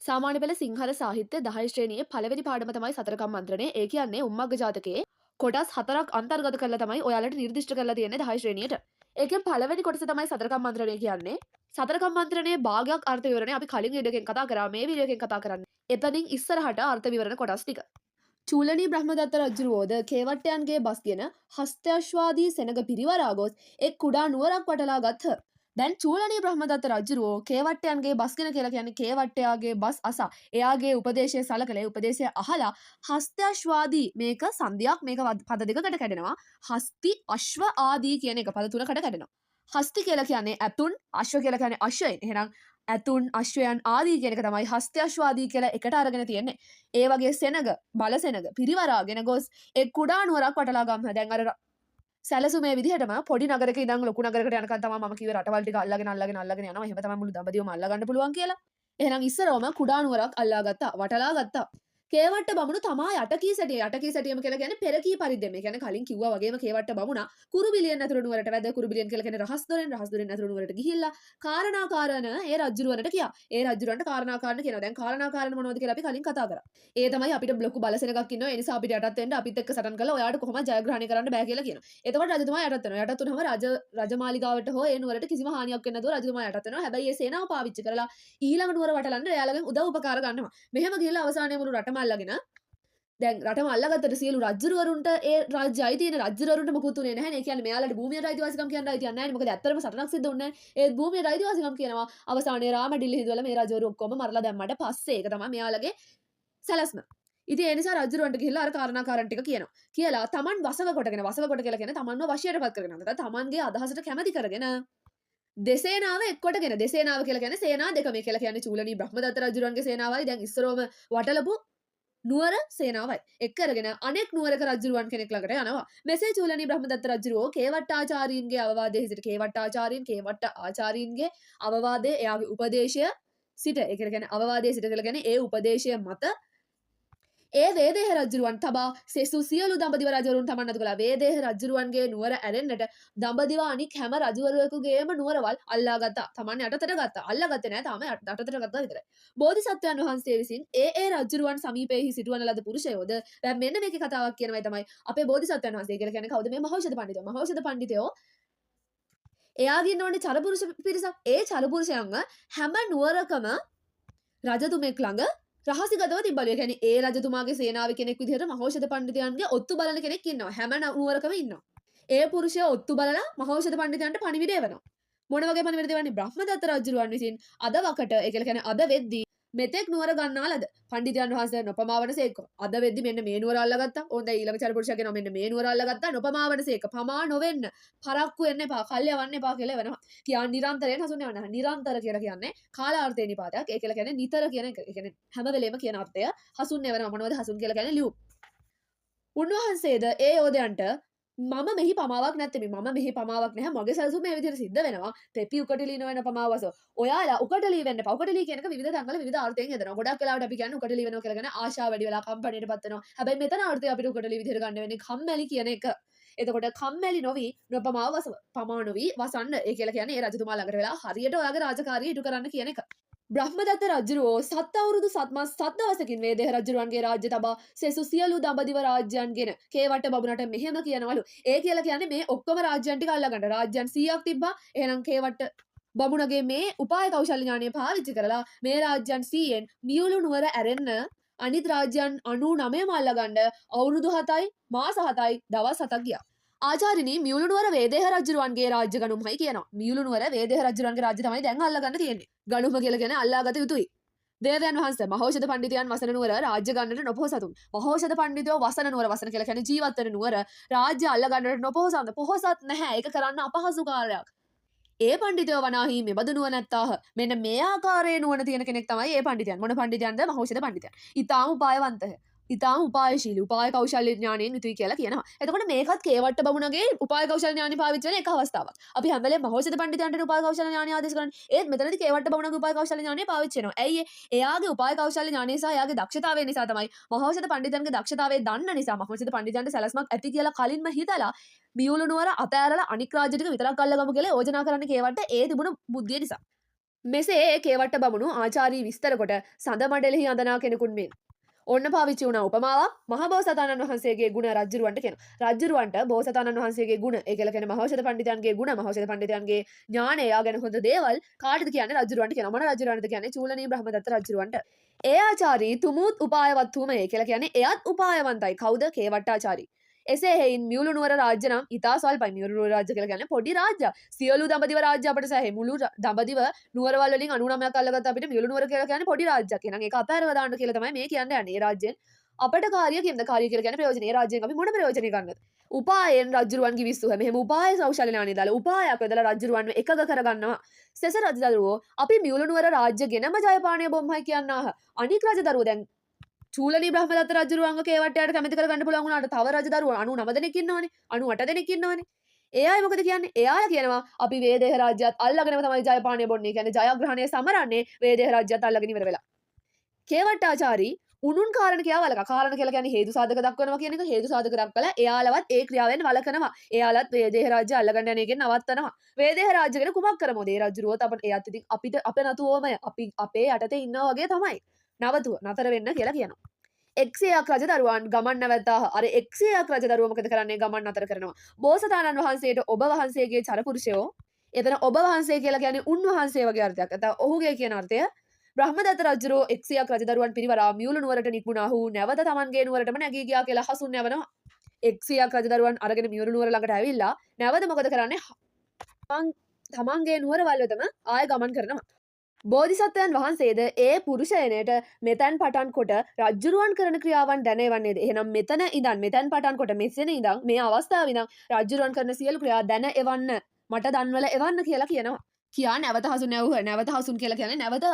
සාමාන්‍ය පෙළ සිංහල සාහිත්‍ය 10 ශ්‍රේණියේ පළවෙනි පාඩම තමයි සතරකම් මන්ත්‍රණය. ඒ කියන්නේ උම්මග්ග ජාතකයේ කොටස් 4ක් අන්තර්ගත කරලා තමයි ඔයාලට නිර්දිෂ්ට කරලා තියෙන්නේ 10 ශ්‍රේණියට. ඒකෙන් පළවෙනි කොටස තමයි සතරකම් මන්ත්‍රණය කියන්නේ. සතරකම් මන්ත්‍රණයේ භාගයක් අර්ථ විවරණය අපි කලින් වීඩියෝ එකෙන් කතා කරා. මේ වීඩියෝ එකෙන් කතා කරන්නේ. එතනින් ඉස්සරහට අර්ථ විවරණ කොටස් ටික. චූලනී බ්‍රහ්මදත්ත රජුවෝද කේවට්ටයන්ගේ බස්ගෙන හස්ත්‍යශ්වාදී සෙනග පිරිවරා ගොස් එක් කුඩා නුවරක් වටලා ගත්හ. දැන් චූලනී බ්‍රහ්මදත්ත රජුරෝ කේවට්ටයන්ගේ බස්ගෙන කියලා කියන්නේ කේවට්ටයාගේ බස් අසා එයාගේ උපදේශය සලකලා උපදේශය අහලා හස්ත්‍යශ්වාදී මේක සංධියක් මේක පද දෙකකට කැඩෙනවා. හස්ති අශ්ව ආදී කියන එක පද තුනකට කැඩෙනවා. හස්ති කියලා කියන්නේ ඇතුන්, අශ්ව කියලා කියන්නේ අශ්වයන්. එහෙනම් ඇතුන් අශ්වයන් ආදී කියන එක තමයි හස්ත්‍යශ්වාදී කියලා එකට අරගෙන තියෙන්නේ. ඒ වගේ සෙනග බල සෙනග පිරිවරාගෙන ගොස් එක් කුඩා නුවරක් වටලා ගම්හ. දැන් අර සැලසුමේ විදිහටම පොඩි නගරක ඉඳන් ලොකු නගරකට යනකම් තමයි මම කිව්වේ රටවල් ටික අල්ලගෙන යනවා. එහෙම තමයි මුළු දඹදිවම අල්ලා ගන්න පුළුවන් කියලා. එහෙනම් ඉස්සරවම කුඩා නුවරක් අල්ලා ගත්තා, වටලා ගත්තා. කේවට්ට බමුණු තමා යටකී සැටියම කියලා කියන්නේ පෙරකී පරිද්දෙම. ඒ කියන්නේ කලින් කිව්වා වගේම කේවට්ට බමුණා කුරුබිලියෙන් ඇතුළු නුවරට වැද කුරුබිලියෙන් කියලා කියන්නේ රහස් දොරෙන් ඇතුළු නුවරට ගිහිල්ලා කාරණාකාරණ ඒ රජුරවන්ට කියා. ඒ රජුරවන්ට කාරණාකාරණ කියනවා. දැන් කාරණාකාරණ මොනවද කියලා අපි කලින් කතා කරා. ඒ තමයි අපිට බ්ලොකු බලසෙනගක් ඉන්නවා. ඒ නිසා අපිට යටත් වෙන්න අපිත් එක්ක සටන් කරලා ඔයාලට කොහොමද ජයග්‍රහණය කරන්න බෑ කියලා කියනවා. එතකොට රජතුමා යටත් වෙනවා. යටත් වුනහම රජමාලිගාවට හෝ ඒ නුවරට කිසිම හානියක් වෙන්නේ නැතුව රජතුමා යටත් වෙනවා. හැබැයි ඒ සේනාව පාවිච්චි කරලා ඊළඟ නුවර වටලන්න එයාලගෙන් උදව් උපකාර ගන්නවා. මෙහෙම ගිහිල්ලා අවසානයේ මුළු රටම අල්ලගෙන දැන් රටම අල්ලගත්තට සියලු රජුරවරුන්ට ඒ රාජ්‍යයි තියෙන රජුරවරුන්ට මොකුත් උනේ නැහැ නේ. කියන්නේ මෙයාලට භූමියට අයිතිවාසිකම් කියන්න අයිතියක් නැහැ නේ. මොකද ඇත්තටම සටනක් සිද්ධ වුණේ නැහැ. ඒ භූමියට අයිතිවාසිකම් කියනවා. අවසානයේ රාමඩිල්ල හිදුවල මේ රජවරු ඔක්කොම මරලා දැම්මට පස්සේ ඒක තමයි මෙයාලගේ සැලැස්ම. ඉතින් ඒ නිසා රජුරවන්ට ගිහිල්ලා අර කාරණාකාරන් ටික කියනවා. කියලා Taman වසව කොට කියලා කියන්නේ Tamanව වශයටපත් කරගෙන. නැත්නම් Tamanගේ අදහසට කැමති කරගෙන දෙසේනාව එක්කොටගෙන දෙසේනාව කියලා කියන්නේ සේනා දෙක මේ කියලා කියන්නේ චූලනී බ්‍රහ්මදත්ත රජුරන්ගේ සේනාවයි දැන් ඉස්සරෝම වටලපු නුවර සේනාවයි එක්ක අරගෙන අනෙක් නුවරක රජුරුවන් කෙනෙක් ළඟට යනවා. මෙසේ චූලනී බ්‍රහ්මදත්ත රජුරෝ කේවට්ටාචාරීන්ගේ අවවාදයේ සිට කේවට්ට ආචාරීන්ගේ අවවාදයේ එයාගේ උපදේශය සිට ඒ කියන්නේ අවවාදයේ සිට කියලා කියන්නේ ඒ උපදේශය මත ඒ වේදේහ රජුරුවන් තබා සෙසු සියලු දඹදිව රජවරුන් තමන් අතු කළා. වේදේහ රජුරුවන්ගේ නුවර ඇරෙන්නට දඹදිව අනික් හැම රජවරුවෙකුගේම නුවරවල් අල්ලාගත්තා. තමන් යටතට ගත්තා. අල්ලාගත්තේ නැහැ. තාම යටතට ගත්තා විතරයි. බෝධිසත්වයන් වහන්සේ විසින් ඒ රජුරුවන් සමීපෙහි සිටවන ලද පුරුෂයෝද දැන් මෙන්න මේකේ කතාවක් කියනවායි තමයි අපේ බෝධිසත්වයන් වහන්සේ කියලා කියන්නේ කවුද මේ මහෞෂධ පඬිතුමා. මහෞෂධ පඬිතයෝ එයාගින් ඕනේ චරපුරුෂ පිරිසක්. ඒ චරපුරුෂයන්ව හැම නුවරකම රජතුමෙක් ළඟ රහසිගතව තිබ්බලු. ඒ කියන්නේ ඒ රජතුමාගේ සේනාවේ කෙනෙක් විදිහට මහෞෂධ පඬිතුයන්ගේ ඔත්තු බලන කෙනෙක් ඉන්නවා. හැම නුවරකම ඉන්නවා. ඒ පුරුෂයා ඔත්තු බලලා මහෞෂධ පඬිතුයන්ට පණිවිඩය එවනවා. මොන වගේ පණිවිඩ දෙවන්නේ? බ්‍රහ්මදත්ත රජුරුවන් විසින් අද වකට ඒ කියන්නේ අද වෙද්දී මෙතෙක් නුවර ගන්නාලද පඬිතුයන් වහන්සේ නොපමාවන සේක. අද වෙද්දි මෙන්න මේ නුවර අල්ලගත්තා. ඕන් දැන් ඊළඟ චරපුරුෂයා කියනවා මෙන්න මේ නුවර අල්ලගත්තා නොපමාවන සේක. පමා නොවෙන්න පරක්කු වෙන්න එපා. කල්යවන්න එපා කියලා වෙනවා. කියන්නේ නිරන්තරයෙන් හසුන්නේ නැහැ. නිරන්තර කියලා කියන්නේ කාලාර්ථේ නිපාතයක්. ඒ කියලා කියන්නේ නිතර කියන එක. ඒ කියන්නේ හැම වෙලේම කියන අර්ථය හසුන්නේ වෙනවා. මොනවද හසුන් කියලා කියන්නේ ලියු. උන්වහන්සේද ඒ යෝධයන්ට මම මෙහි පමාවක් නැත්තේ මම මෙහි පමාවක් නැහැ මගේ සැලසුම මේ විදිහට සිද්ධ වෙනවා තෙපි උකටලී නොවන පමාවස ඔයාලා උකටලී වෙන්න එපා උකටලී කියන එක විවිධ තැන්වල විවිධ අර්ථයෙන් යදනවා ගොඩක් වෙලාවට අපි කියන්නේ උකටලී වෙනවා කියලා කියන ආශාව වැඩි වෙලා කම්පණයටපත් වෙනවා හැබැයි මෙතන අර්ථය අපිට උකටලී විදිහට ගන්න වෙන්නේ කම්මැලි කියන එක එතකොට කම්මැලි නොවි නොපමාව පමා නොවි වසන්න ඒ කියලා කියන්නේ ඒ රජතුමා ළඟට වෙලා හරියට ඔයාගේ රාජකාරිය ඉටු කරන්න කියන එක බ්‍රහ්මදත්ත රජුරෝ සත් අවුරුදු සත්මස් සත් දවසකින් වේදේහ රජුරුවන්ගේ රාජ්‍ය තබා සෙසු සියලු දඹදිව රාජ්‍යයන්ගෙන කේවට්ට බමුණට මෙහෙම කියනවලු. ඒ කියලා කියන්නේ මේ ඔක්කොම රාජ්‍යයන් ටික අල්ලගන්න. රාජ්‍යයන් 100ක් තිබ්බා. එහෙනම් කේවට්ට බමුණගේ මේ උපාය කෞශල්‍ය ඥානය පාවිච්චි කරලා මේ රාජ්‍යයන් 100න් මියුළු නුවර ඇරෙන්න අනිත් රාජ්‍යයන් 99ම අල්ලගන්න අවුරුදු 7යි මාස 7යි දවස් 7ක් ගියා. ආචාර්යනී මියුළු නුවර වේදේහ රජුරුවන්ගේ රාජ්‍ය ගණුම්මයි කියනවා. මියුළු නුවර වේදේහ රජුරුවන්ගේ රාජ්‍ය තමයි දැන් අල්ලගන්න තියෙන්නේ. ගණුම කියලා කියන්නේ අල්ලාගත යුතුයි. දේවයන් වහන්සේ මහෞෂධ පඬිතුයන් වසන නුවර රාජ්‍ය ගන්නට නොපොහසතුන්. මහෞෂධ පඬිතුයෝ වසන නුවර වසන කියලා කියන්නේ ජීවත් වෙන නුවර රාජ්‍ය අල්ලගන්නට නොපොහසත්. පොහසත් නැහැ. ඒක කරන්න අපහසු කාර්යයක්. ඒ පඬිතුයෝ වනාහි මෙබඳු නුවණ නැත්තාහ. මෙන්න මේ ආකාරයේ නුවණ තියෙන කෙනෙක් තමයි ඒ පඬිතුයන්. මොන පඬිතුයන්ද? මහෞෂධ පඬිතුයන්. ඊටාම උපායවන්තය. ඉතාම උපායශීලී උපාය කෞශල්‍ය ඥානයෙන් යුතුයි කියලා කියනවා. එතකොට මේකත් කේවට්ට බමුණගේ උපාය කෞශල්‍ය ඥානය පාවිච්චි කරන එක අවස්ථාවක්. අපි හැම වෙලේම මහෞෂධ පඬිතුයන්ට උපාය කෞශල්‍ය ඥානය ආදේශ කරන්නේ. ඒත් මෙතනදී කේවට්ට බමුණගේ උපාය කෞශල්‍ය ඥානය පාවිච්චි කරනවා. ඇයි එයාගේ උපාය කෞශල්‍ය ඥානය සහ එයාගේ දක්ෂතාවය නිසා තමයි මහෞෂධ පඬිතුයන්ගේ දක්ෂතාවය දන්න නිසා මහෞෂධ පඬිතුයන්ට සැලැස්මක් ඇති කියලා කලින්ම හිතලා මියුළු නුවර අතෑරලා අනික් රාජ්‍ය ටික විතරක් අල්ලගමු කියලා යෝජනා කරන්න කේවට්ට ඒ තිබුණු බුද්ධිය නිසා. මෙසේ ඒ කේවට්ට බමුණු ආචාරී විස්තර කොට සඳ මඩලෙහි අඳනා කෙනෙකුන් මෙන් ඔන්න පාවිච්චි වුණ උපමාවක් මහබෝසතාණන් වහන්සේගේ ගුණ රජ්ජුරුවන්ට කියනවා. රජ්ජුරුවන්ට බෝසතාණන් වහන්සේගේ ගුණ ඒ කියලා කියන්නේ මහෞෂධ පඬිතුයන්ගේ ගුණ මහෞෂධ පඬිතුයන්ගේ ඥානය ගැන හොඳ දේවල් කාටද කියන්නේ රජ්ජුරුවන්ට කියනවා. මොන රජ්ජුරුවන්ටද කියන්නේ චූලනී බ්‍රහ්මදත්ත රජ්ජුරුවන්ට. ඒ ආචාරී තුමුත් උපායවත් වූම ඒ කියලා කියන්නේ එයත් උපායවන්තයි. කවුද? කේවට්ටාචාරී. එසේ හෙයින් මියුළු නුවර රාජ්‍ය නම් ඉතා ස්වල්පයි. මියුළු නුවර රාජ්‍ය කියලා කියන්නේ පොඩි රාජ්‍යයක්. සියලු දඹදිව රාජ්‍ය අපිට සෑහේ. මුළු දඹදිව නුවරවල් වලින් 99ක් අල්ලගත්ත අපිට මියුළු නුවර කියලා කියන්නේ පොඩි රාජ්‍යයක්. එහෙනම් ඒක අපෑරව දාන්න කියලා තමයි මේ කියන්නේ යන්නේ. ඒ රාජ්‍යයෙන් අපට කාර්ය කියන්න කාර්ය කියලා කියන්නේ ප්‍රයෝජන. ඒ රාජ්‍යයෙන් අපි මොන ප්‍රයෝජනෙ ගන්නද? උපායෙන් රජ්ජුරුවන්ගේ විශ්සුව. මෙහෙම උපාය සෞශල්‍ය ඥානෙ දාලා උපායක් යොදලා රජ්ජුරුවන්ව එකග කරගන්නවා. සෙස රජදරුවෝ අපි මියුළු නුවර රාජ්‍ය ගෙනම ජයපාණය බොම්මයි කියන්නාහ. අනික් රජදරුවෝ දැන් චූලනී බ්‍රහ්මදත්ත රජුරුවන්ව කේවට්ටයට කැමති කරගන්න පුළුවන් වුණාට තව රජදරුවෝ 99 දෙනෙක් ඉන්නවනේ 98 දෙනෙක් ඉන්නවනේ. ඒ අය මොකද කියන්නේ? ඒ අය කියනවා අපි වේදේහ රාජ්‍යයත් අල්ලගෙනම තමයි ජයපාණය බොන්නේ. කියන්නේ ජයග්‍රහණය සමරන්නේ වේදේහ රාජ්‍යයත් අල්ලගෙන ඉවර වෙලා. කේවට්ටාචාරී උනුන් කාරණ කියවලක කාරණ කියලා කියන්නේ හේතු සාධක දක්වනවා කියන එක. හේතු සාධක දක්වලා එයාලවත් ඒ ක්‍රියාවෙන් වළකනවා. එයාලත් වේදේහ රාජ්‍ය අල්ලගන්න යන එකෙන් නවත්තනවා. වේදේහ රාජ්‍ය ගැන කුමක් කරමුද? ඒ රජුරුවත් අපිට එයත් ඉතින් අපිට අපේ නතුවමයි අපි අපේ යටතේ ඉන්නවා වගේ තමයි. නවතුව නතර වෙන්න කියලා කියනවා. 100ක් රජදරුවන් ගමන් නැවැත්තා. අර 100ක් රජදරුවෝ මොකද කරන්නේ? ගමන් නතර කරනවා. බෝසතාණන් වහන්සේට ඔබ වහන්සේගේ චරපුරුෂයෝ එතන ඔබ වහන්සේ කියලා කියන්නේ උන්වහන්සේ වගේ අර්ථයක්. නැත්නම් ඔහුගේ කියන අර්ථය බ්‍රහ්මදත්ත රජුරෝ 100ක් රජදරුවන් පිරිවරා මියුළු නුවරට නික්මුණාහු. නැවත තමන්ගේ නුවරටම නැගී ගියා කියලා හසුන් යවනවා. 100ක් රජදරුවන් අරගෙන මියුළු නුවර ළඟට ඇවිල්ලා නැවත මොකද කරන්නේ? තමන්ගේ නුවරවල් වෙතම ආය ගමන් කරනවා. බෝධිසත්වයන් වහන්සේද ඒ පුරුෂයනයට මෙතැන් පටන් කොට රජ්ජුරුවන් කරන ක්‍රියාවන් දැනවන්නේද? එහෙනම් මෙතන ඉඳන් මෙතැන් පටන් කොට මෙතන ඉඳන් මේ අවස්ථාව ඉඳන් රජ්ජුරුවන් කරන සියලු ක්‍රියා දැන එවන්න මට දන්වල එවන්න කියලා කියනවා. කියා නැවත හසුන් යවුව. නැවත හසුන් කියලා කියන්නේ නැවත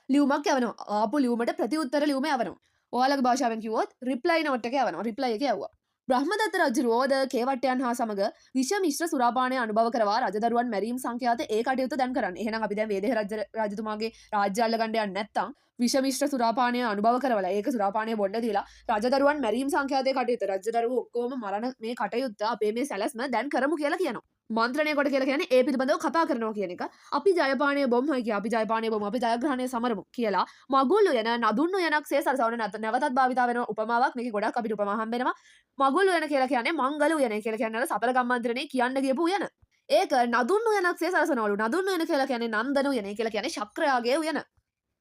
ලියුමක් යවනවා. ආපු ලියුමට ප්‍රතිඋත්තර ලියුම යවනවා. ඔයාලගේ භාෂාවෙන් කිව්වොත් රිප්ලයි නෝට් එක යවනවා. රිප්ලයි එක යවුවා. බ්‍රහ්මදත්ත රජුරෝද කේවට්ටයන් හා සමග විෂ මිශ්‍ර සුරාපානය අනුභව කරවා රජදරුවන් මැරීම් සංඛ්‍යාත ඒ කටයුතු දැන් කරන්න. එහෙනම් අපි දැන් වේදේහ රජතුමාගේ රාජ්‍ය අල්ලගන්න යන්නේ නැත්තම් විෂ මිශ්‍ර සුරාපානය අනුභව කරවලා ඒක සුරාපානය බොන්න දීලා රජදරුවන් මැරීම් සංඛ්‍යාතයේ කටයුතු රජදරුවෝ ඔක්කොම මරණ මේ කටයුත්ත අපේ මේ සැලැස්ම දැන් කරමු කියලා කියනවා. මන්ත්‍රණය කොට කියලා කියන්නේ ඒ පිළිබඳව කතා කරනවා කියන එක. අපි ජයපාණය බොම්මයි කිය. අපි ජයපාණය බොමු. අපි ජයග්‍රහණය සමරමු කියලා මගුල් උයන නදුන් උයනක් සේ සරසවන නැවතත් භාවිතා වෙන උපමාවක්. මේක ගොඩක් අපිට උපමා හම්බ වෙනවා. මගුල් උයන කියලා කියන්නේ මංගල උයන කියලා කියන්නේ සතර ගම්මන්ත්‍රණේ කියන්න ගියපු උයන. ඒක නදුන් උයනක් සේ සරසනවලු. නදුන් උයන කියලා කියන්නේ නන්දන උයන කියලා කියන්නේ ශක්‍රයාගේ උයන.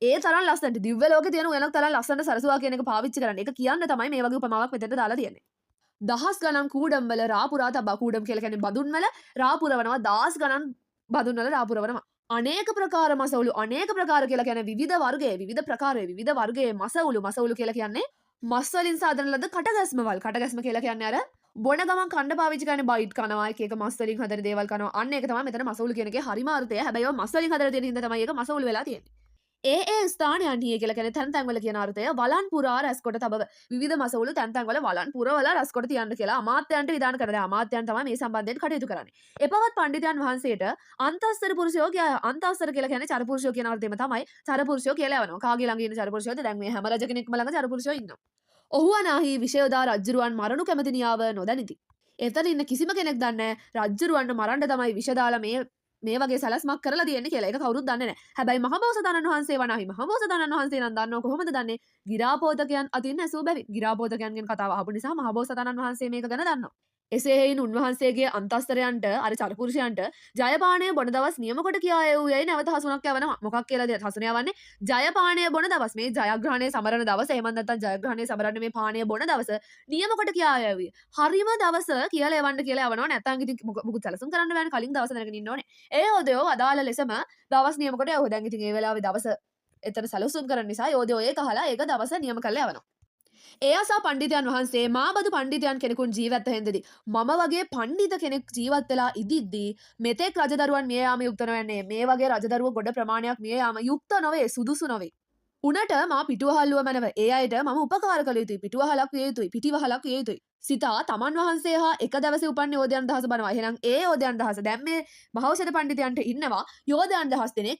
ඒ තරම් ලස්සනට දිව්‍ය ලෝකේ තියෙන උයනක් තරම් ලස්සනට සරසුවා කියන එක පාවිච්චි කරන්න. ඒක කියන්න තමයි මේ වගේ උපමාවක් මෙතෙන්ට දාලා තියෙන්නේ. දහස් ගණන් කූඩම් වල රාපුරා තබා කූඩම් කියලා කියන්නේ බදුන් වල රාපුරවනවා. දහස් ගණන් බදුන් වල රාපුරවනවා. අනේක ප්‍රකාර මසවුලු අනේක ප්‍රකාර කියලා කියන්නේ විවිධ වර්ගයේ විවිධ ප්‍රකාරයේ විවිධ වර්ගයේ මසවුලු කියලා කියන්නේ මස් වලින් සාදන ලද කටගැස්මවල්. කටගැස්ම කියලා කියන්නේ අර බොන ගමන් කන්න පාවිච්චි කරන බයිට් කනවා එක එක මස් වලින් හදන දේවල් කනවා. අන්න ඒක තමයි මෙතන මසවුලු කියන එකේ හරිම අර්ථය. හැබැයි ඔය මස් වලින් හදලා තියෙන හින්දා තමයි ඒක මසවුලු වෙලා තියෙන්නේ. ඒ ස්ථානයන්හි කියලා කියන්නේ තැන් තැන් වල කියන අර්ථය වලන් පුරා රැස් කොට තබව. විවිධ මසවුලු තැන් තැන් වල වලන් පුරවලා රැස් කොට තියන්න කියලා අමාත්‍යයන්ට විධාන කරනවා. අමාත්‍යයන් තමයි මේ සම්බන්ධයෙන් කටයුතු කරන්නේ. එපවත් පඬිතුයන් වහන්සේට අන්තස්සර පුරුෂයෝ අන්තස්සර කියලා කියන්නේ චරපුරුෂයෝ කියන අර්ථයෙම තමයි චරපුරුෂයෝ කියලා යවනවා. කාගේ ළඟ ඉන්න චරපුරුෂයෝද? දැන් මේ හැම රජ කෙනෙක්ම ළඟ චරපුරුෂයෝ ඉන්නවා. ඔහු අනාහි විෂයෝදා රජ්ජුරුවන් මරණු කැමති නියාව නොදනිති. එතන ඉන්න කිසිම කෙනෙක් දන්නේ නැහැ රජ්ජුරුවන්ට මරන්න තමයි විෂ දාලා මේ වගේ සලස්මක් කරලා තියෙන්නේ කියලා. ඒක කවුරුත් දන්නේ නැහැ. හැබැයි මහබෝසතාණන් වහන්සේ වනාහි මහබෝසතාණන් වහන්සේ නම් දන්නව කොහොමද දන්නේ? ගිරාපෝතකයන් අතින් ඇසූ බැවි. ගිරාපෝතකයන්ගෙන් කතාව අහපු නිසා මහබෝසතාණන් වහන්සේ මේක ගැන දන්නවා. එසේ හේයින් උන්වහන්සේගේ අන්තස්තරයන්ට අර චරපුරුෂයන්ට ජයපාණය බොන දවස් නියම කොට කියා යවූ යයි නැවත හසුනක් යවනවා. මොකක් කියලාද හසුන යවන්නේ? ජයපාණය බොන දවස් මේ ජයග්‍රහණය සමරන දවස එහෙම නැත්නම් ජයග්‍රහණය සමරන්නේ මේ පාණය බොන දවස නියම කොට කියා යවී. හරිම දවස කියලා යවන්න කියලා යවනවා. නැත්නම් ඉතින් මොකුත් සැලසුම් කරන්න බෑනේ. කලින් දවස දැනගෙන ඉන්න ඕනේ. ඒ යෝධයෝ අදාළ ලෙසම දවස් නියම කොට යවුවා. දැන් ඉතින් ඒ වෙලාවේ දවස එතන සැලසුම් කරන නිසා යෝධයෝ ඒක අහලා ඒක දවස නියම කරලා යවනවා. ඒ අසා පණ්ඩිතයන් වහන්සේ මාබදු පණ්ඩිතයන් කෙනෙකුන් ජීවත් වෙහෙන්දදී මම වගේ පණ්ඩිත කෙනෙක් ජීවත් වෙලා ඉදිද්දී මෙතෙක් රජදරුවන් මිය යාම යුක්ත නොවන්නේ. මේ වගේ රජදරුවෝ ගොඩ ප්‍රමාණයක් මිය යාම යුක්ත නොවේ, සුදුසු නොවේ. උනට මා පිටුවහල්ලුව මැනව ඒ අයට මම උපකාර කළ යුතුයි. පිටුවහලක් විය යුතුයි. පිටිවහලක් විය යුතුයි. සිතා තමන් වහන්සේ හා එක දවසේ උපන්නේ යෝධයන් දහස බනවා. එහෙනම් ඒ යෝධයන් දහස දැන් මේ මහෞෂධ පණ්ඩිතයන්ට ඉන්නවා යෝධයන් දහස් දෙනෙක්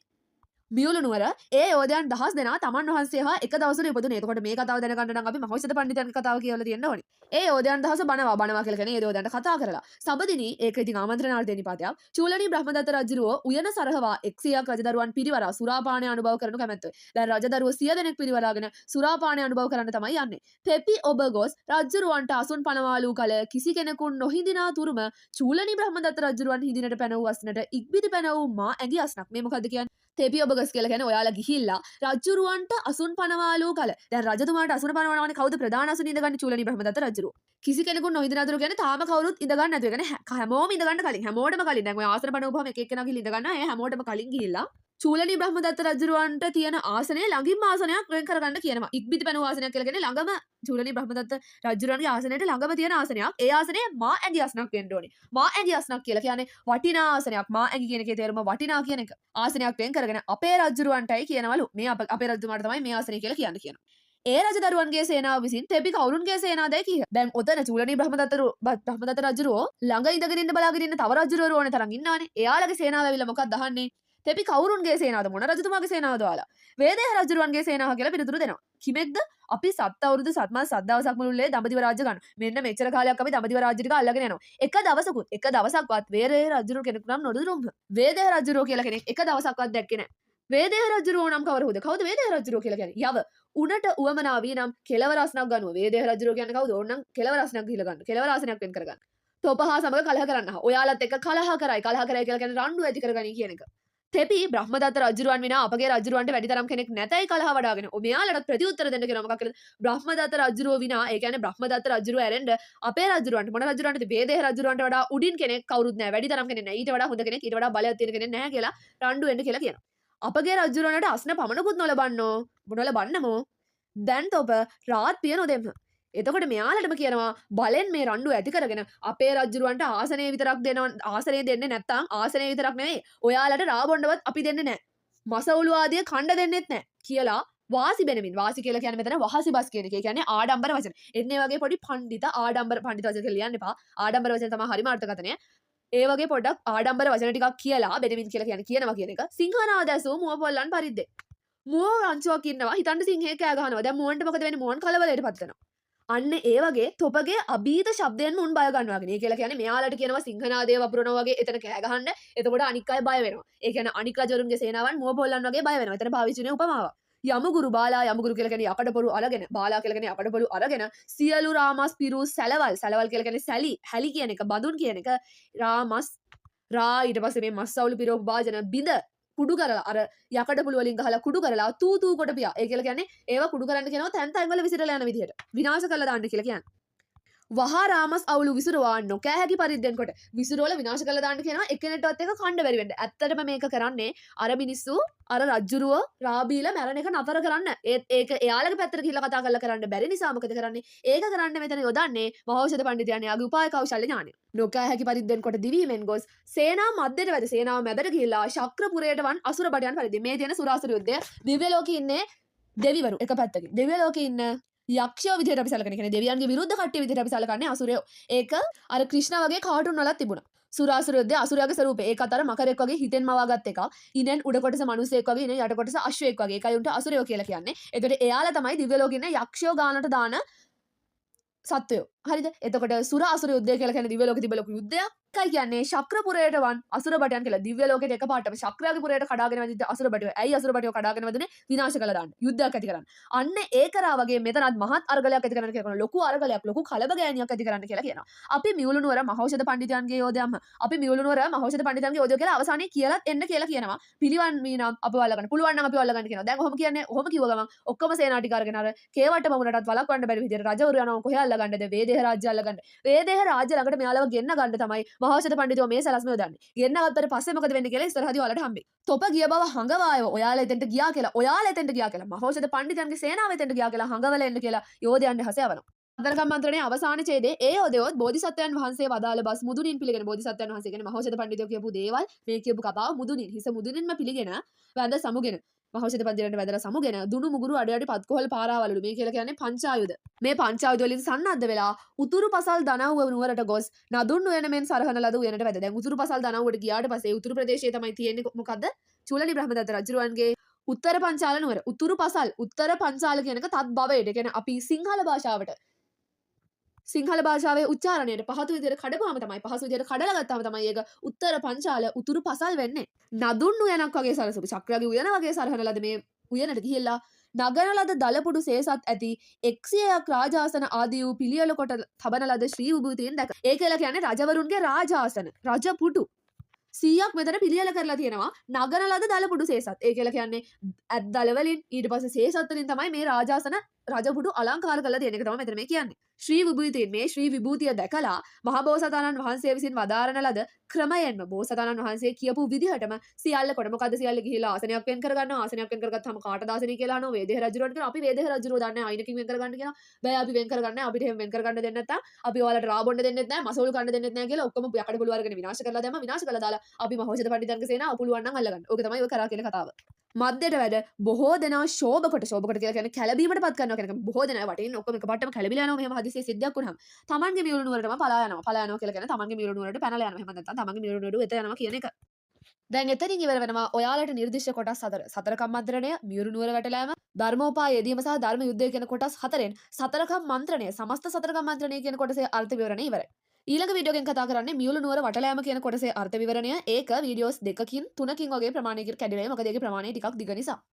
මියුළු නුවර ඒ යෝධයන් දහස් දෙනා තමන් වහන්සේ හා එක දවසට ඉපදුනේ. එතකොට මේ කතාව දැනගන්න නම් අපි මහෞෂධ පඬිතුන්ගේ කතාව කියලා තියෙන්න ඕනේ. ඒ යෝධයන් දහස බනවා කියලා කියන්නේ ඒ යෝධයන්ට කතා කරලා. සබදිනී ඒක ඉතින් ආමන්ත්‍රණාර්ථ දෙනිපාතයක්. චූලනී බ්‍රහ්මදත්ත රජුරෝ උයන සරහවා 100ක් රජදරුවන් පිරිවරා සුරාපානය අනුභව කරනු කැමැත්තේ. දැන් රජදරුවෝ 100 දෙනෙක් පිරිවරාගෙන සුරාපානය අනුභව කරන්න තමයි යන්නේ. තෙපි ඔබ ගොස් රජුරවන්ට අසුන් පනවාලු කල කිසි කෙනෙකුන් නොහිඳිනා තුරුම චූලනී බ්‍රහ්මදත්ත රජුරවන් හිඳිනට පැන වූ අස්නට ඉක්බිති පැන වූ මා ඇඟි අස්නක්. මේ මොකද්ද කියන්නේ? තෙපි ඔබ ගස් කියලා කියන්නේ ඔයාලා ගිහිල්ලා රජුරවන්ට අසුන් පනවාලු කල. දැන් රජතුමාට අසුන පනවනවානේ කවුද ප්‍රධාන අසුන ඉඳගන්නේ? චූලනී බ්‍රහ්මදත්ත රජුරෝ. කිසි කෙනෙකුන් නොහිඳිනා තුරු කියන්නේ තාම කවුරුත් ඉඳ ගන්න නැතුව. කියන්නේ හැමෝම ඉඳ ගන්න කලින් හැමෝටම කලින්. දැන් ඔය ආසන පනවපුවම එක එක්කෙනා ගිහින් ඉඳ ගන්නවා. ඒ හැමෝටම කලින් ගිහිල්ලා චූලනී බ්‍රහ්මදත්ත රජුරවන්ට තියෙන ආසනය ළඟින්ම ආසනයක් වෙන් කරගන්න කියනවා. ඉක්බිති පැනව ආසනයක් කියලා කියන්නේ ළඟම චූලනී බ්‍රහ්මදත්ත රජුරවන්ගේ ආසනයට ළඟම තියෙන ආසනයක්. ඒ ආසනය මා ඇඟි ආසනක් වෙන්න ඕනේ. මා ඇඟි ආසනක් කියලා කියන්නේ වටිනා ආසනයක්. මා ඇඟි කියන එකේ තේරුම වටිනා කියන එක. ආසනයක් වෙන් කරගෙන අපේ රජුරවන්ටයි කියනවලු. මේ අපේ රජතුමාට තමයි මේ ආසනය කියලා කියනවා. ඒ රජදරුවන්ගේ සේනාව විසින් තෙපි කවුරුන්ගේ සේනාවදයි කිය. දැන් ඔතන චූලනී බ්‍රහ්මදත්ත රජුරෝ ළඟ ඉඳගෙන ඉන්න බලාගෙන ඉන්න තව රජුරවරු ඕනේ තරම් ඉන්නවනේ. එයාලගේ සේනාව ඇවිල්ලා මොකක්ද අහන්නේ? තෙපි කවුරුන්ගේ සේනාවද? මොන රජතුමාගේ සේනාවද ඔයාලා? වේදේහ රජුරවන්ගේ සේනාව කියලා පිළිතුරු දෙනවා. කිමෙක්ද? අපි 7 අවුරුදු 7 මාස 7 දවසක් මුළුල්ලේ දඹදිව රාජ්‍ය ගන්න. මෙන්න මෙච්චර කාලයක් අපි දඹදිව රාජ්‍ය ටික අල්ලගෙන යනවා. එක දවසක්වත් වේදේහ රජුරෝ කෙනෙකු නම් නොදුරුම්. වේදේහ රජුරෝ කියලා කෙනෙක් එක දවසක්වත් දැක්කේ නැහැ. වේදේහ රජුරෝ නම් කවුරුද? කවුද වේදේහ රජුරෝ කියලා කියන්නේ? යව උනට උවමනා වී නම් කෙලවරස්නක් ගන්නවා. වේදේහ රජුරෝ කියන්නේ කවුද? ඕනනම් කෙලවරස්නක් ගිහලා ගන්න. කෙලවරාසනයක් වෙන් කරගන්න. තොපහා සමග කලහ කරන්න. ඔයාලත් එක්ක කලහ කරයි කියලා කියන්නේ රණ්ඩු ඇති කරගනි කියන එක. තෙපි බ්‍රහ්මදත්ත රජුරවන් විනා අපගේ රජුරවන්ට වැඩි තරම් කෙනෙක් නැතයි කලහ වඩාගෙන. මෙයාලට ප්‍රතිඋත්තර දෙන්න කියන මොකක්ද? බ්‍රහ්මදත්ත රජුරෝ විනා ඒ කියන්නේ බ්‍රහ්මදත්ත රජුරෝ ඇරෙන්න අපේ රජුරවන්ට මොන රජුරවන්ටද? වේදේහ රජුරවන්ට වඩා උඩින් කෙනෙක් කවුරුත් නැහැ. වැඩි තරම් කෙනෙක් නැහැ. ඊට වඩා හොඳ කෙනෙක් ඊට වඩා බලයක් තියෙන කෙනෙක් නැහැ කියලා රණ්ඩු වෙන්න කියලා කියනවා. අපගේ රජුරවන්ට අස්න පමණකුත් නොලබන්නමෝ. දැන් තොප රාත් පිය නොදෙන්න. එතකොට මෙයාලටම කියනවා බලෙන් මේ රණ්ඩු ඇති කරගෙන අපේ රජුරවන්ට ආසනය විතරක් ආසනය දෙන්නේ නැත්නම් ආසනය විතරක් නෙවෙයි ඔයාලට රාබොණ්ඩවත් අපි දෙන්නේ නැහැ. මසවුළු ආදිය කණ්ඩ දෙන්නෙත් නැහැ කියලා වාසි බෙනමින්. වාසි කියලා කියන්නේ මෙතන වහසි බස් කියන එක. ඒ කියන්නේ ආඩම්බර වචන. එන්නේ වගේ පොඩි ආඩම්බර පඬිත වචන කියලා ලියන්න එපා. ආඩම්බර වචන තමයි හරිම අර්ථකථනය. ඒ වගේ පොඩක් ආඩම්බර වචන ටිකක් කියලා බෙනමින් කියලා කියනවා කියන එක. සිංහනාද ඇසූ මුව පොල්ලන් පරිද්දේ. මුව රංචුවක් ඉන්නවා. හිතන්න සිංහේ කෑ ගහනවා. දැන් මුවන්ට මොකද වෙන්නේ? මුවන් කලබලයට පත් වෙනවා. අන්න ඒ වගේ තොපගේ අභීත ශබ්දයෙන් උන් බය ගන්නවාගෙන. ඒ කියලා කියන්නේ මෙයාලට කියනවා සිංහනාදේ වපුරනවා වගේ එතන කෑ ගහන්න. එතකොට අනික් අය බය වෙනවා. ඒ කියන්නේ අනික් රජවරුන්ගේ සේනාවන් මුව පොල්ලන් වගේ බය වෙනවා. එතන පාවිච්චි වෙන උපමාවක්. යමුගුරු බාලා යමුගුරු කියලා කියන්නේ යකඩපොරු අරගෙන බාලා කියලා කියන්නේ යකඩපොරු අරගෙන සියලු රාමස් පිරු සැලවල් කියලා කියන්නේ හැලි කියන එක බඳුන් කියන එක රාමස් රා ඊට පස්සේ මේ මස්සවුලු පිරෝප වාජන බිඳ කුඩු කරලා අර යකඩ පුළු වලින් ගහලා කුඩු කරලා තූ කොට පියා. ඒ කියලා කියන්නේ ඒවා කුඩු කරන්න කියනවා තැන් වල විසිරලා යන විදිහට. විනාශ කරලා දාන්න කියලා කියන්නේ. වහා රාමස් අවුලු විසිරවා නොකෑ හැකි පරිද්දෙන් කොට විසිරවල විනාශ කරලා දාන්න කියනවා එකිනෙටවත් එක කණ්ඩ බැරි වෙන්න. ඇත්තටම මේක කරන්නේ අර මිනිස්සු අර රජ්ජුරුව රාබීල මැරණ එක නතර කරන්න. ඒක එයාලගේ පැත්තට ගිහිල්ලා කතා කරලා කරන්න බැරි නිසා මොකද කරන්නේ? ඒක කරන්න මෙතන යොදන්නේ මහෞෂධ පඬිතුයන් යාගේ උපාය කෞශල්‍ය ඥානය. නොකෑ හැකි පරිද්දෙන් කොට දිවීමෙන් ගොස් සේනා මැදට වැඩ සේනාව මැදට ගිහිල්ලා ශක්‍රපුරයට වන් අසුර බඩයන් පරිදි මේ තියෙන සුරාසුර යුද්ධය දිව්‍ය ලෝකේ ඉන්නේ දෙවිවරු එක පැත්තකින්. දිව්‍ය ලෝකේ ඉන්න යක්ෂයෝ විදිහට අපි සලකන කියන්නේ දෙවියන්ගේ විරුද්ධ කට්ටිය විදිහට අපි සලකන්නේ අසුරයෝ. ඒක අර ක්‍රිෂ්ණ වගේ කාටුන් වලත් තිබුණා. සුරාසුර යුද්ධය අසුරයාගේ ස්වරූපේ. ඒකත් අර මකරෙක් වගේ හිතෙන් මවාගත් එක. ඉනෙන් උඩ කොටස මිනිසෙක් වගේ ඉනෙන් යට කොටස අශ්වයෙක් වගේ. ඒකයි උන්ට අසුරයෝ කියලා කියන්නේ. එතකොට එයාලා තමයි දිව්‍ය ලෝකේ ඉන්න යක්ෂයෝ ගානට දාන සත්වයෝ. හරිද? එතකොට සුර අසුර යුද්ධය කියලා කියන්නේ දිව්‍ය ලෝකේ තිබෙ ලොකු යුද්ධයක්. කයි කියන්නේ ශක්‍රපුරයට වන් අසුර බටයන් කියලා දිව්‍ය ලෝකෙට එකපාරටම ශක්‍රයාගේ පුරයට කඩාගෙන වැදිච්ච අසුර බටය. ඇයි අසුර බටය කඩාගෙන වැදුනේ? විනාශ කළා දාන්න. යුද්ධයක් ඇති කරන්න. අන්න ඒ කරා වගේ මෙතනත් මහත් අර්ගලයක් ඇති කරන්න කියලා ලොකු අර්ගලයක් ලොකු කලබගෑනියක් ඇති කරන්න කියලා කියනවා. අපි මියුළු නුවර මහෞෂධ පඬිතුයන්ගේ යෝධයන්ම අපි මියුළු නුවර මහෞෂධ පඬිතුයන්ගේ යෝධයෝ කියලා අවසානයේ කියලාත් එන්න කියලා කියනවා. පිළිවන් වීනම් අපව අල්ලගන්න. පුළුවන් නම් අපව අල්ලගන්න කියනවා. දැන් ඔහොම කියන්නේ ඔහොම කිව්ව ගමන් ඔක්කොම සේනා ටික අරගෙන අර කේවට බමුණටත් වළක්වන්න බැරි විදිහට රජවරු යනවා කොහේ අල්ලගන්නද? වේදේහ රාජ්‍ය අල්ලගන්න. වේදේහ රාජ්‍ය ළඟට මෙයාලව ගෙන්න ගන්න තමයි මහෞෂධ පඬිතුයෝ මේ සලස්ම යොදන්නේ. ගෙන්න ගත්තට පස්සේ මොකද වෙන්නේ කියලා ඉස්සරහදී ඔයාලට හම්බෙයි. තොප ගිය බව හංගවායව ඔයාලා එතෙන්ට ගියා කියලා මහෞෂධ පඬිතුයන්ගේ සේනාව එතෙන්ට ගියා කියලා හංගවල එන්න කියලා යෝධයන්ට හසයවනවා. සතරකම් මන්ත්‍රණයේ අවසාන ඡේදයේ ඒ යෝධයෝත් බෝධිසත්වයන් වහන්සේ වදාළ බස් මුදුනින් පිළිගෙන බෝධිසත්වයන් වහන්සේ කියන්නේ මහෞෂධ පඬිතුයෝ කියපු දේවල් මේ කියපු කතාව මුදුනින් හිස මුදුනින්ම පිළිගෙන වැඳ සමුගෙන මහෞෂධ පඬිතුයන්ට වැදලා සමුගෙන දුනු මුගුරු අඩ පත්කොහල් පාරාවලු මේ කියලා කියන්නේ පංචායුධ. මේ පංචායුධ වලින් සන්නද්ධ වෙලා උතුරු පසල් දනව්ව නුවරට ගොස් නදුන් උයන මෙන් සරහන ලද උයනට වැද. දැන් උතුරු පසල් දනව්වට ගියාට පස්සේ උතුරු ප්‍රදේශයේ තමයි තියෙන්නේ මොකද්ද? චූලනී බ්‍රහ්මදත්ත රජුරුවන්ගේ උත්තර පංචාල නුවර උතුරු පසල් උත්තර පංචාල කියන එක තත් භවයට. ඒ කියන්නේ අපි සිංහල භාෂාවට සිංහල භාෂාවේ උච්චාරණයට පහසු විදිහට කඩපුවාම තමයි පහසු විදිහට කඩලා ගත්තාම තමයි ඒක උත්තර පංචාල උතුරු පසල් වෙන්නේ. නදුන් උයනක් වගේ සරසපු චක්‍රගේ උයන වගේ සරහන ලද මේ උයනට ගිහිල්ලා නගන ලද දලපුඩු සේසත් ඇති 100ක් රාජාසන ආදී වූ පිළියෙල කොට තබන ලද ශ්‍රී විභූතියෙන් දැක. ඒ කියලා කියන්නේ රජවරුන්ගේ රාජාසන රජපුඩු 100ක් මෙතන පිළියෙල කරලා තියෙනවා නගන ලද දලපුඩු සේසත්. ඒ කියලා කියන්නේ ඇත් දලවලින් ඊට පස්සේ සේසත් වලින් තමයි මේ රාජාසන රජපුඩු අලංකාර කරලා තියෙන එක තමයි මෙතන මේ කියන්නේ. ශ්‍රී විභූතියෙන් මේ ශ්‍රී විභූතිය දැකලා මහබෝසතාණන් වහන්සේ විසින් වදාරන ලද ක්‍රමයෙන්ම බෝසතාණන් වහන්සේ කියපු විදිහටම සියල්ල කොට මොකද සියල්ල ගිහිලා ආසනයක් වෙන් කරගන්නවා. ආසනයක් වෙන් කරගත්තාම කාටද ආසනය කියලා අහනවා. වේදේහ රජුරවන්ට කියනවා. අපි වේදේහ රජුරව දන්නේ අයිනකින් වෙන් කරගන්න කියනවා. බෑ අපි වෙන් කරගන්න අපිට එහෙම වෙන් කරගන්න දෙන්නේ නැත්තම් අපි ඔයාලට රාබොන්න දෙන්නෙත් නැහැ මසෝල් කන්න දෙන්නෙත් නැහැ කියලා ඔක්කොම යකඩ පොළු අරගෙන විනාශ කරලා දැම්මා. විනාශ කරලා දාලා අපි මහෝෂධ පඬිතුන්ගේ සේනාව පුළුවන් නම් අල්ලගන්න. ඕක තමයි ඔය කරා කියලා කතාව. මැදට වැඩ බොහෝ දෙනා ශෝභකට කියලා කියන්නේ කැළඹීමට පත් කරනවා කියන එක. බොහෝ දෙනා වටින් ඔක්කොම එකපාරටම කැළඹිලා යනවා. මෙහෙම හදිසියෙ සිද්ධියක් වුණාම තමන්ගේ මියුරු නුවරටම පලා යනවා කියලා කියන්නේ තමන්ගේ මියුරු නුවරට පැනලා යනවා. එහෙම නැත්නම් තමන්ගේ මියුරු නුවර එත යනවා කියන එක. දැන් එතනින් ඉවර වෙනවා ඔයාලට නිර්දිෂ්ට කොටස් 4. සතර කම්මන්ත්‍රණය, මියුරු නුවර වැටලෑම, ධර්මෝපාය යෙදීම සහ ධර්ම යුද්ධය කියන කොටස් 4න් සතර කම්මන්ත්‍රණය, සමස්ත සතර කම්මන්ත්‍රණය කියන කොටසේ අර්ථ විවරණය ඉවරයි. ඊළඟ වීඩියෝ එකෙන් කතා කරන්නේ මියුරු නුවර වටලෑම කියන කොටසේ අර්ථ විවරණය. ඒක වීඩියෝස් 2කින් 3කින් වගේ ප්‍රමාණයකට කැඩිලා මොකද ඒකේ ප්‍රමාණය ටිකක් දිග නිසා.